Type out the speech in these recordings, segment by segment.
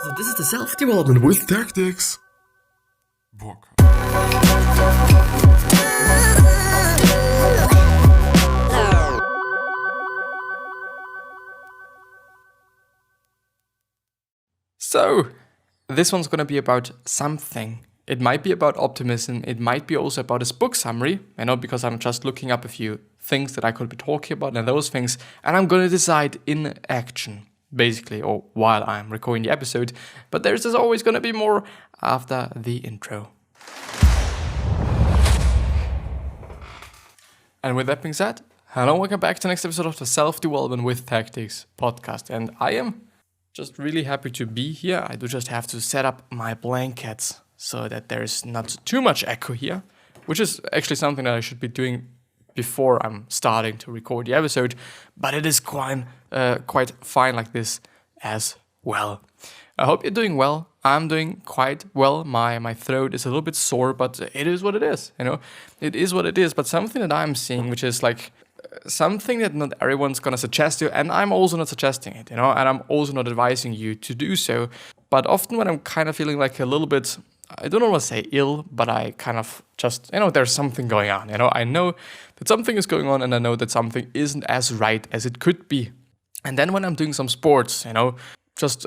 So this is the self-development with tactics. Book. So, this one's gonna be about something. It might be about optimism, it might be also about this book summary, because I'm just looking up a few things that I could be talking about and those things, and I'm gonna decide in action, basically, or while I'm recording the episode, but there's just always gonna be more after the intro. And with that being said, hello, welcome back to the next episode of the Self-Development with Tactics podcast, and I am just really happy to be here. I do just have to set up my blankets so that there's not too much echo here, which is actually something that I should be doing before I'm starting to record the episode, but it is quite fine like this as well. I hope you're doing well. I'm doing quite well. My throat is a little bit sore, but it is what it is, It is what it is, but something that I'm seeing, which is like something that not everyone's gonna suggest you, and I'm also not suggesting it, and I'm also not advising you to do so. But often when I'm kind of feeling like a little bit, I don't want to say ill, but I kind of just, there's something going on, I know that something is going on, and I know that something isn't as right as it could be. And then when I'm doing some sports, just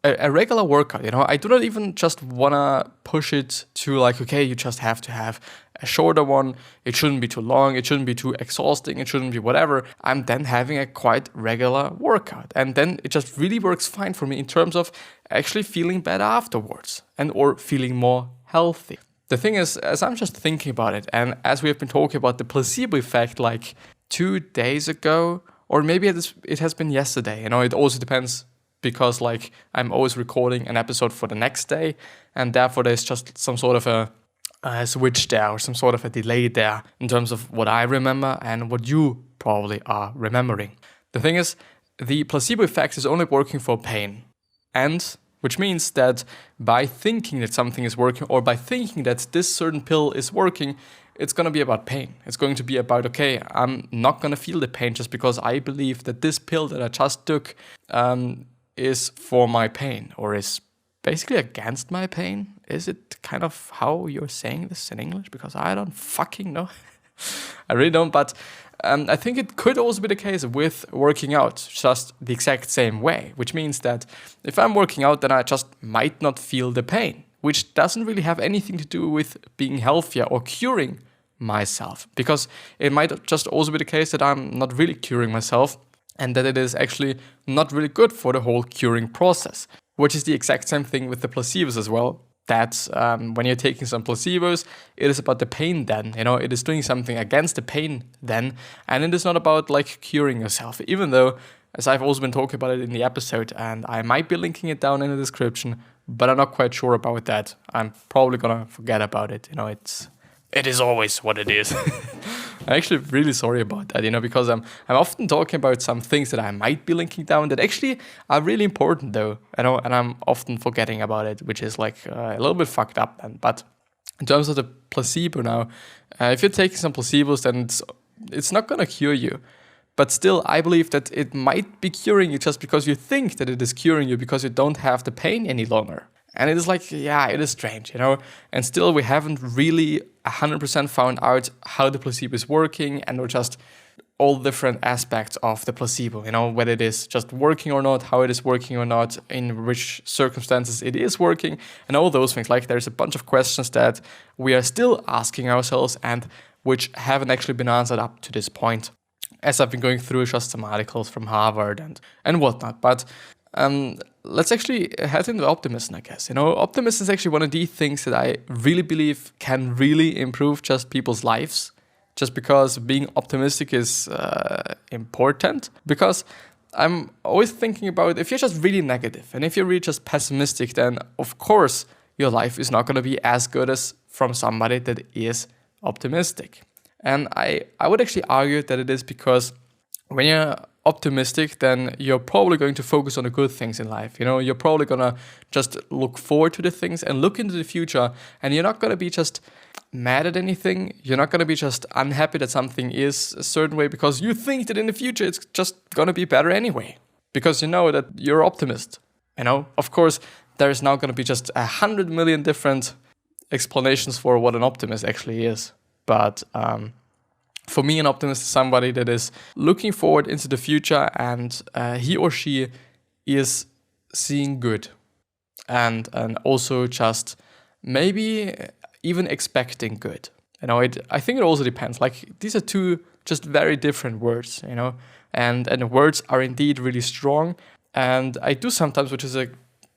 a regular workout, I do not even just want to push it to like, okay, you just have to have a shorter one. It shouldn't be too long. It shouldn't be too exhausting. It shouldn't be whatever. I'm then having a quite regular workout. And then it just really works fine for me in terms of actually feeling better afterwards or feeling more healthy. The thing is, as I'm just thinking about it, and as we have been talking about the placebo effect like 2 days ago, or maybe it has been yesterday, it also depends, because like I'm always recording an episode for the next day, and therefore there's just some sort of a switch there, or some sort of a delay there in terms of what I remember and what you probably are remembering. The thing is, the placebo effect is only working for pain, and which means that by thinking that something is working, or by thinking that this certain pill is working, it's going to be about pain. It's going to be about, okay, I'm not going to feel the pain just because I believe that this pill that I just took is for my pain, or is basically against my pain. Is it kind of how you're saying this in English? Because I don't fucking know. I really don't, but I think it could also be the case with working out, just the exact same way, which means that if I'm working out, then I just might not feel the pain, which doesn't really have anything to do with being healthier or curing myself, because it might just also be the case that I'm not really curing myself, and that it is actually not really good for the whole curing process, which is the exact same thing with the placebos as well. That when you're taking some placebos, it is about the pain then, it is doing something against the pain then, and it is not about like curing yourself, even though, as I've also been talking about it in the episode, and I might be linking it down in the description, but I'm not quite sure about that. I'm probably gonna forget about it, it is always what it is. I'm actually really sorry about that, because I'm often talking about some things that I might be linking down that actually are really important though, and I'm often forgetting about it, which is like a little bit fucked up then. But in terms of the placebo now, if you're taking some placebos, then it's not gonna cure you. But still, I believe that it might be curing you just because you think that it is curing you, because you don't have the pain any longer. And it is like, yeah, it is strange, and still we haven't really 100% found out how the placebo is working, and or just all different aspects of the placebo, whether it is just working or not, how it is working or not, in which circumstances it is working, and all those things. Like, there's a bunch of questions that we are still asking ourselves and which haven't actually been answered up to this point, as I've been going through just some articles from Harvard and whatnot. But let's actually head into optimism, I guess. Optimism is actually one of the things that I really believe can really improve just people's lives, just because being optimistic is important. Because I'm always thinking about, if you're just really negative and if you're really just pessimistic, then of course your life is not going to be as good as from somebody that is optimistic. And I would actually argue that it is because when you're optimistic, then you're probably going to focus on the good things in life. You're probably going to just look forward to the things and look into the future, and you're not going to be just mad at anything. You're not going to be just unhappy that something is a certain way because you think that in the future it's just going to be better anyway, because you know that you're optimist. Of course, there's now going to be just 100 million different explanations for what an optimist actually is. But for me, an optimist is somebody that is looking forward into the future, and he or she is seeing good, and also just maybe even expecting good. I think it also depends. Like, these are two just very different words, and the words are indeed really strong. And I do sometimes, which is a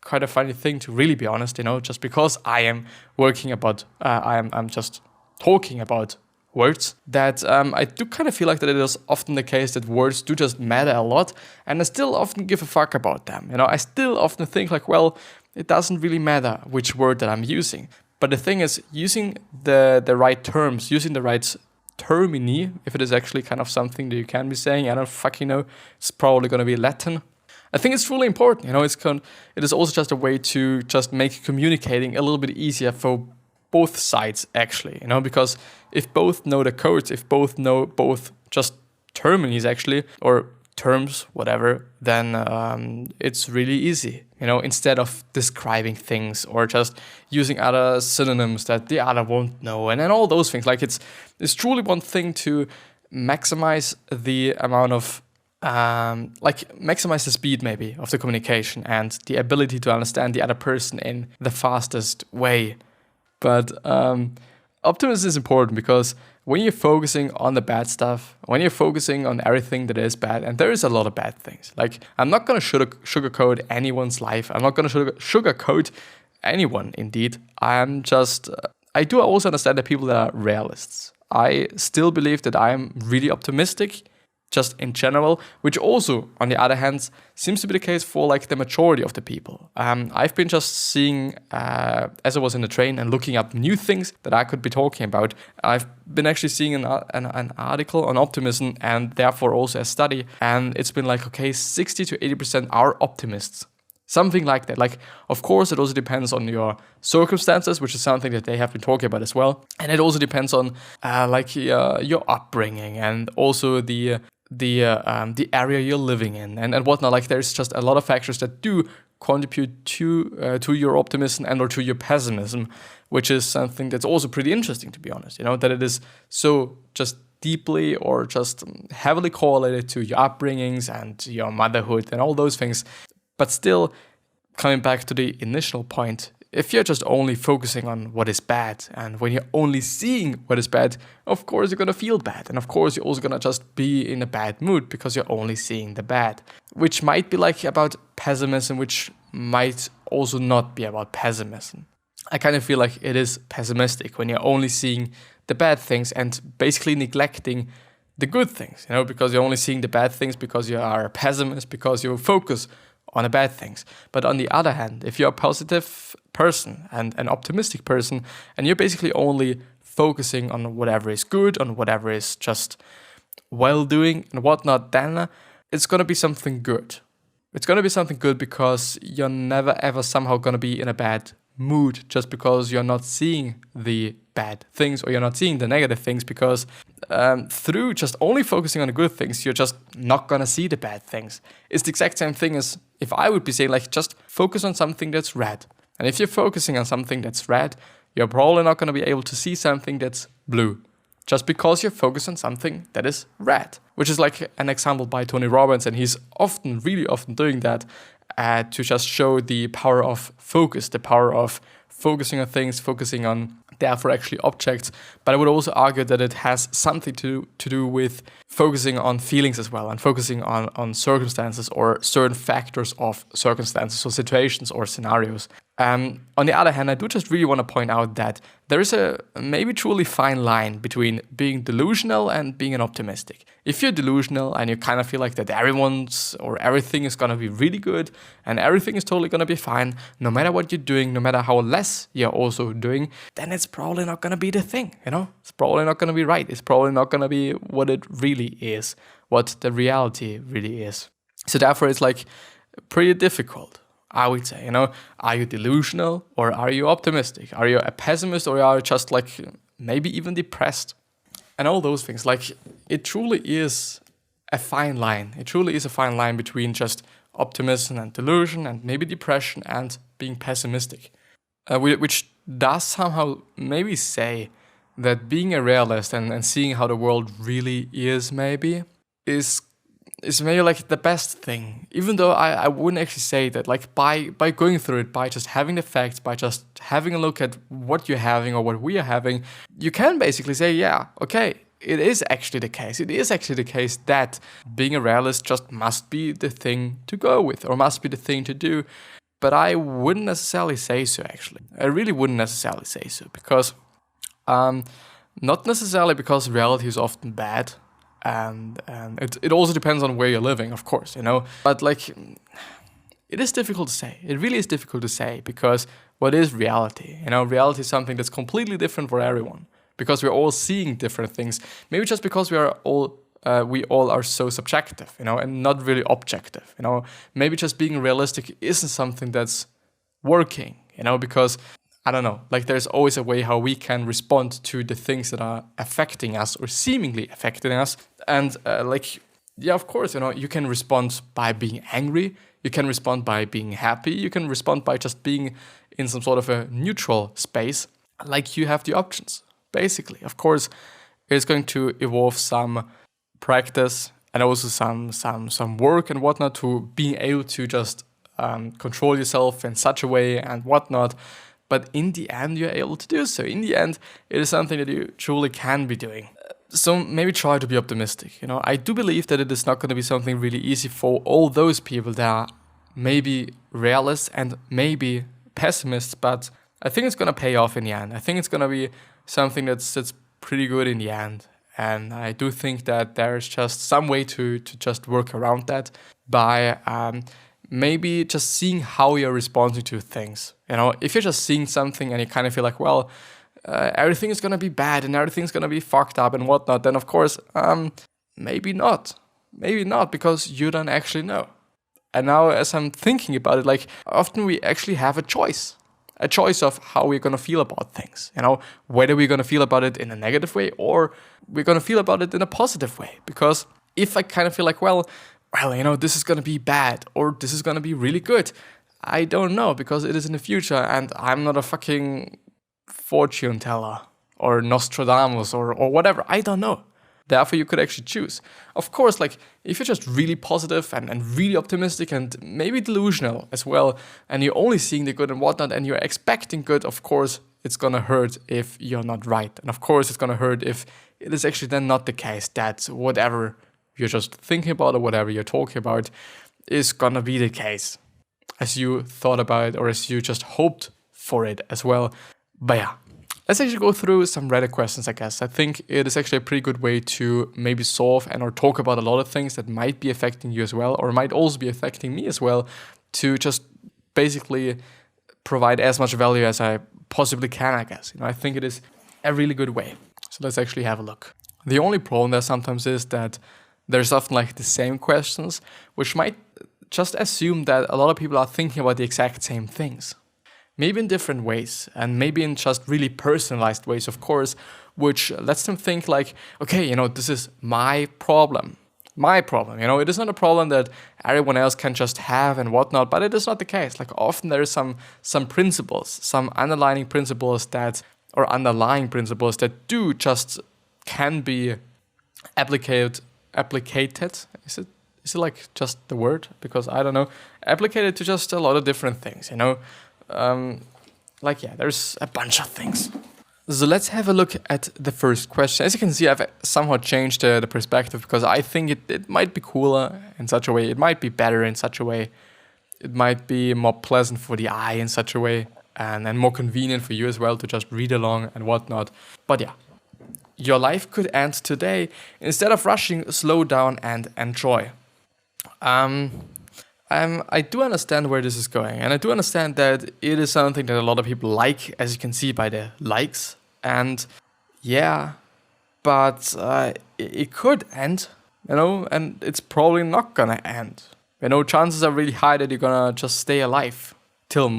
quite a funny thing, to really be honest, just because I am working about, I'm just talking about words, that I do kind of feel like that it is often the case that words do just matter a lot, and I still often give a fuck about them. I still often think like, well, it doesn't really matter which word that I'm using. But the thing is, using the right terms, using the right termini, if it is actually kind of something that you can be saying, I don't fucking know, it's probably going to be Latin. I think it's truly important. It is also just a way to just make communicating a little bit easier for both sides, actually. Because if both know the codes, if both know both just terminis actually, or terms, whatever, then it's really easy. Instead of describing things or just using other synonyms that the other won't know, and then all those things. Like, it's truly one thing to maximize the amount of maximize the speed maybe of the communication and the ability to understand the other person in the fastest way. But optimism is important, because when you're focusing on the bad stuff, when you're focusing on everything that is bad, and there is a lot of bad things. Like, I'm not going to sugarcoat anyone's life. I'm not going to sugarcoat anyone, indeed. I do also understand that people that are realists. I still believe that I am really optimistic, just in general, which also, on the other hand, seems to be the case for like the majority of the people. I've been just seeing, as I was in the train and looking up new things that I could be talking about, I've been actually seeing an article on optimism, and therefore also a study, and it's been like, okay, 60 to 80% are optimists. Something like that. Like, of course, it also depends on your circumstances, which is something that they have been talking about as well. And it also depends on your upbringing, and also the area you're living in, and whatnot. Like, there's just a lot of factors that do contribute to your optimism and or to your pessimism, which is something that's also pretty interesting, to be honest. That it is so just deeply or just heavily correlated to your upbringings and your motherhood and all those things. But still, coming back to the initial point, if you're just only focusing on what is bad, and when you're only seeing what is bad, of course you're gonna feel bad. And of course you're also gonna just be in a bad mood because you're only seeing the bad. Which might be like about pessimism, which might also not be about pessimism. I kind of feel like it is pessimistic when you're only seeing the bad things and basically neglecting the good things, because you're only seeing the bad things because you are a pessimist, because you focus on the bad things. But on the other hand, if you're a positive person and an optimistic person, and you're basically only focusing on whatever is good, on whatever is just well-doing and whatnot, then it's going to be something good. It's going to be something good because you're never ever somehow going to be in a bad mood just because you're not seeing the bad things, or you're not seeing the negative things, because through just only focusing on the good things, you're just not gonna see the bad things. It's the exact same thing as if I would be saying, like, just focus on something that's red. And if you're focusing on something that's red, you're probably not gonna be able to see something that's blue, just because you're focused on something that is red. Which is like an example by Tony Robbins, and he's really often doing that to just show the power of focus, the power of focusing on things, focusing on therefore actually objects. But I would also argue that it has something to do with focusing on feelings as well, and focusing on circumstances or certain factors of circumstances or situations or scenarios. On the other hand, I do just really want to point out that there is a maybe truly fine line between being delusional and being an optimistic. If you're delusional and you kind of feel like that everyone's or everything is going to be really good and everything is totally going to be fine, no matter what you're doing, no matter how less you're also doing, then it's probably not going to be the thing, It's probably not going to be right. It's probably not going to be what it really is, what the reality really is. So therefore, it's like pretty difficult, I would say, Are you delusional or are you optimistic? Are you a pessimist or are you just like maybe even depressed? And all those things, like, it truly is a fine line. It truly is a fine line between just optimism and delusion and maybe depression and being pessimistic. Which does somehow maybe say that being a realist and seeing how the world really is maybe is maybe like the best thing. Even though I wouldn't actually say that, like by going through it, by just having the facts, by just having a look at what you're having or what we are having, you can basically say, yeah, okay, it is actually the case. It is actually the case that being a realist just must be the thing to go with or must be the thing to do. But I wouldn't necessarily say so, actually. I really wouldn't necessarily say so, because not necessarily because reality is often bad, and it also depends on where you're living, of course, you know. But like, it is difficult to say. It really is difficult to say, because what is reality? You know, reality is something that's completely different for everyone, because we're all seeing different things. Maybe just because we all are so subjective, you know, and not really objective, you know. Maybe just being realistic isn't something that's working, you know, because, I don't know, like there's always a way how we can respond to the things that are affecting us or seemingly affecting us. And like, yeah, of course, you know, you can respond by being angry, you can respond by being happy, you can respond by just being in some sort of a neutral space. Like, you have the options, basically. Of course, it's going to evolve some practice and also some work and whatnot to being able to just control yourself in such a way and whatnot. But in the end, you're able to do so. In the end, it is something that you truly can be doing. So maybe try to be optimistic. You know, I do believe that it is not going to be something really easy for all those people that are maybe realists and maybe pessimists, but I think it's going to pay off in the end. I think it's going to be something that's pretty good in the end. And I do think that there's just some way to just work around that by maybe just seeing how you're responding to things. You know, if you're just seeing something and you kind of feel like, well, everything is going to be bad and everything's going to be fucked up and whatnot, then of course, maybe not. Maybe not, because you don't actually know. And now as I'm thinking about it, like, often we actually have a choice of how we're going to feel about things, you know, whether we're going to feel about it in a negative way or we're going to feel about it in a positive way. Because if I kind of feel like, well, you know, this is going to be bad or this is going to be really good, I don't know, because it is in the future and I'm not a fucking fortune teller or Nostradamus or whatever. I don't know. Therefore, you could actually choose. Of course, like, if you're just really positive and really optimistic and maybe delusional as well, and you're only seeing the good and whatnot, and you're expecting good, of course, it's gonna hurt if you're not right. And of course, it's gonna hurt if it is actually then not the case that whatever you're just thinking about or whatever you're talking about is gonna be the case as you thought about it or as you just hoped for it as well. But yeah. Let's actually go through some Reddit questions, I guess. I think it is actually a pretty good way to maybe solve and or talk about a lot of things that might be affecting you as well, or might also be affecting me as well, to just basically provide as much value as I possibly can, I guess. You know, I think it is a really good way. So let's actually have a look. The only problem there sometimes is that there's often like the same questions, which might just assume that a lot of people are thinking about the exact same things. Maybe in different ways, and maybe in just really personalized ways, of course, which lets them think like, okay, you know, this is my problem. You know, it is not a problem that everyone else can just have and whatnot, but it is not the case. Like, often there is some principles, some underlying principles that do just can be applicated. Is it like just the word? Because I don't know. Applicated to just a lot of different things, you know. There's a bunch of things. So let's have a look at the first question. As you can see, I've somehow changed the perspective because I think it might be cooler in such a way. It might be better in such a way. It might be more pleasant for the eye in such a way, and more convenient for you as well to just read along and whatnot. But yeah, your life could end today. Instead of rushing, slow down and enjoy. I do understand where this is going, and I do understand that it is something that a lot of people like, as you can see by the likes. And yeah, but it could end, you know, and it's probably not gonna end. You know, chances are really high that you're gonna just stay alive till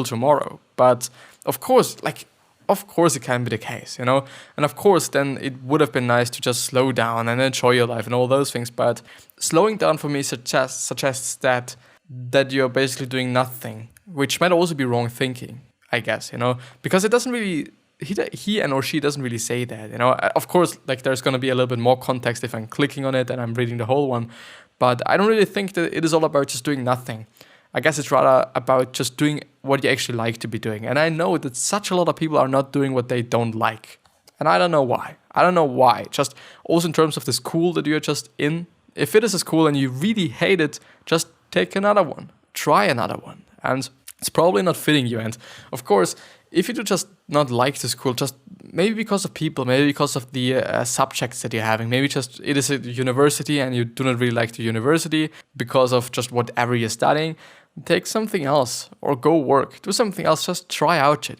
tomorrow. But of course it can be the case, you know, and of course then it would have been nice to just slow down and enjoy your life and all those things. But slowing down for me suggests that that you're basically doing nothing, which might also be wrong thinking, I guess, because it doesn't really, he and or she doesn't really say that, Of course, like there's going to be a little bit more context if I'm clicking on it and I'm reading the whole one, but I don't really think that it is all about just doing nothing. I guess it's rather about just doing what you actually like to be doing. And I know that such a lot of people are not doing what they don't like. And I don't know why. Just also in terms of the school that you're just in, if it is a school and you really hate it, just take another one. Try another one. And it's probably not fitting you. And of course, if you do just not like the school, just maybe because of people, maybe because of the subjects that you're having, maybe just it is a university and you do not really like the university because of just whatever you're studying, take something else or go work. Do something else. Just try out it,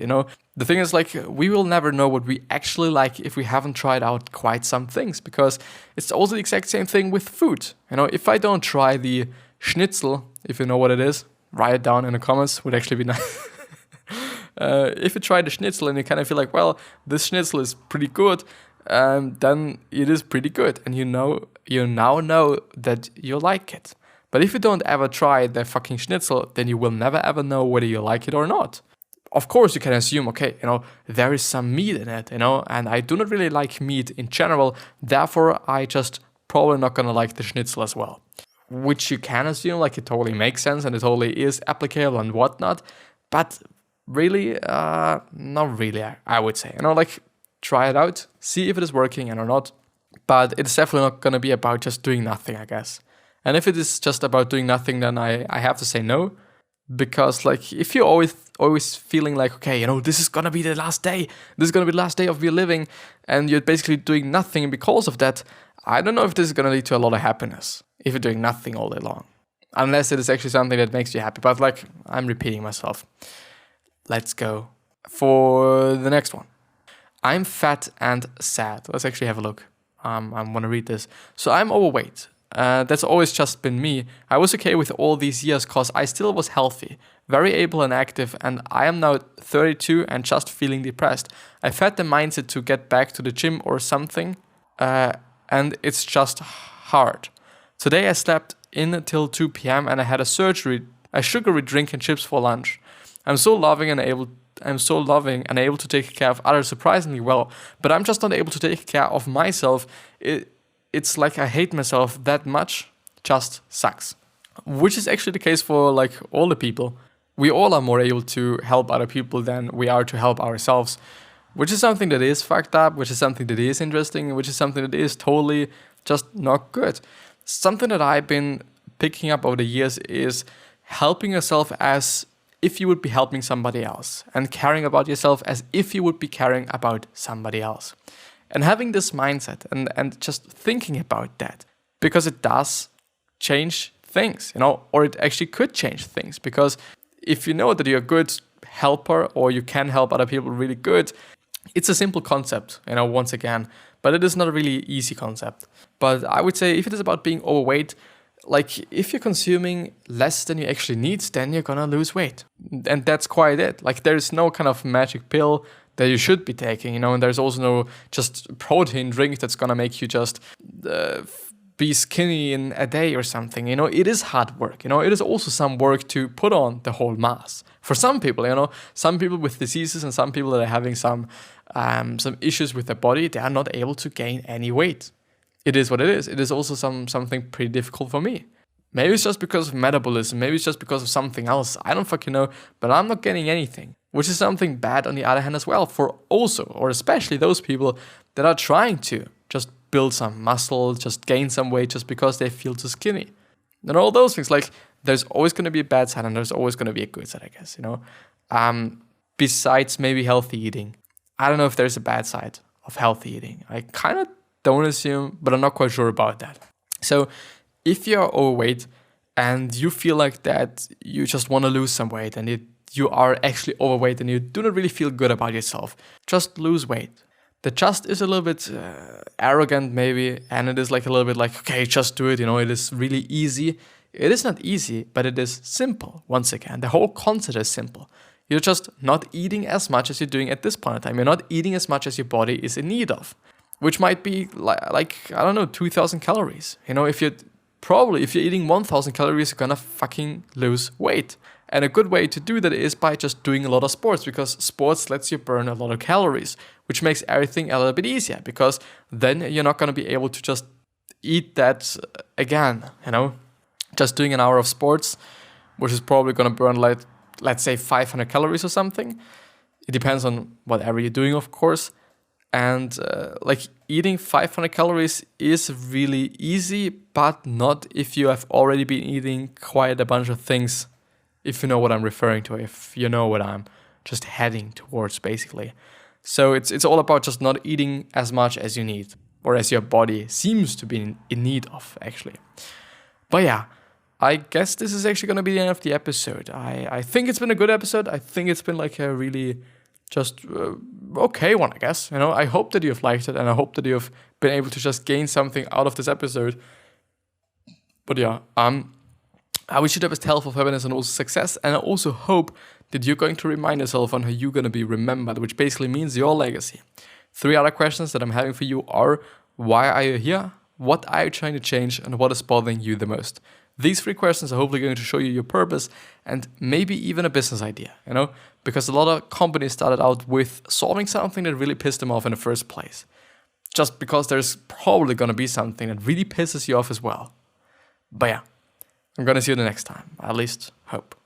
The thing is, like, we will never know what we actually like if we haven't tried out quite some things, because it's also the exact same thing with food. If I don't try the schnitzel, if you know what it is, write it down in the comments, would actually be nice. If you try the schnitzel and you kind of feel like, well, this schnitzel is pretty good, then it is pretty good. And you now know that you like it. But if you don't ever try the fucking schnitzel, then you will never ever know whether you like it or not. Of course, you can assume, okay, there is some meat in it, and I do not really like meat in general, therefore I just probably not gonna like the schnitzel as well. Which you can assume, like it totally makes sense and it totally is applicable and whatnot, but really, not really, I would say. Like try it out, see if it is working or not, but it's definitely not gonna be about just doing nothing, I guess. And if it is just about doing nothing, then I have to say no. Because like if you're always feeling like, okay, this is gonna be the last day. This is gonna be the last day of your living, and you're basically doing nothing because of that, I don't know if this is gonna lead to a lot of happiness if you're doing nothing all day long. Unless it is actually something that makes you happy. But like I'm repeating myself. Let's go for the next one. I'm fat and sad. Let's actually have a look. I want to read this. So I'm overweight. That's always just been me. I was okay with all these years because I still was healthy, very able and active, and I am now 32 and just feeling depressed. I've had the mindset to get back to the gym or something, and it's just hard. Today I slept in until 2 p.m. and I had a sugary drink and chips for lunch. I'm so loving and able to take care of others surprisingly well, but I'm just not able to take care of myself. It's like I hate myself that much, just sucks. Which is actually the case for like all the people. We all are more able to help other people than we are to help ourselves, which is something that is fucked up, which is something that is interesting, which is something that is totally just not good. Something that I've been picking up over the years is helping yourself as if you would be helping somebody else, and caring about yourself as if you would be caring about somebody else. And having this mindset and just thinking about that, because it does change things, or it actually could change things. Because if you know that you're a good helper or you can help other people really good, it's a simple concept, once again, but it is not a really easy concept. But I would say if it is about being overweight, like if you're consuming less than you actually need, then you're gonna lose weight. And that's quite it. Like there is no kind of magic pill that you should be taking, and there's also no just protein drink that's gonna make you just be skinny in a day or something. It is hard work. It is also some work to put on the whole mass. For some people, some people with diseases and some people that are having some issues with their body, they are not able to gain any weight. It is what it is. It is also something pretty difficult for me. Maybe it's just because of metabolism. Maybe it's just because of something else. I don't fucking know. But I'm not getting anything. Which is something bad on the other hand as well for also, or especially those people that are trying to just build some muscle, just gain some weight just because they feel too skinny. And all those things, like there's always going to be a bad side and there's always going to be a good side, I guess, Besides maybe healthy eating. I don't know if there's a bad side of healthy eating. I kind of don't assume, but I'm not quite sure about that. So if you're overweight and you feel like that you just want to lose some weight and you are actually overweight and you do not really feel good about yourself, just lose weight. The just is a little bit arrogant maybe, and it is like a little bit like, okay, just do it, it is really easy. It is not easy, but it is simple. Once again, the whole concept is simple. You're just not eating as much as you're doing at this point in time. You're not eating as much as your body is in need of, which might be like I don't know, 2,000 calories. If you're probably if you're eating 1000 calories, you're gonna fucking lose weight. And a good way to do that is by just doing a lot of sports, because sports lets you burn a lot of calories, which makes everything a little bit easier, because then you're not gonna be able to just eat that again, Just doing an hour of sports, which is probably gonna burn like, let's say 500 calories or something. It depends on whatever you're doing, of course. And like eating 500 calories is really easy, but not if you have already been eating quite a bunch of things, if you know what I'm referring to, if you know what I'm just heading towards, basically. So it's all about just not eating as much as you need, or as your body seems to be in need of, actually. But yeah, I guess this is actually going to be the end of the episode. I think it's been a good episode. I think it's been like a really just okay one, I guess. I hope that you've liked it, and I hope that you've been able to just gain something out of this episode. But yeah, I wish you the best health, of happiness, and also success. And I also hope that you're going to remind yourself on how you're going to be remembered, which basically means your legacy. 3 other questions that I'm having for you are: why are you here? What are you trying to change? And what is bothering you the most? These 3 questions are hopefully going to show you your purpose and maybe even a business idea, because a lot of companies started out with solving something that really pissed them off in the first place. Just because there's probably going to be something that really pisses you off as well. But yeah, I'm going to see you the next time. I at least hope.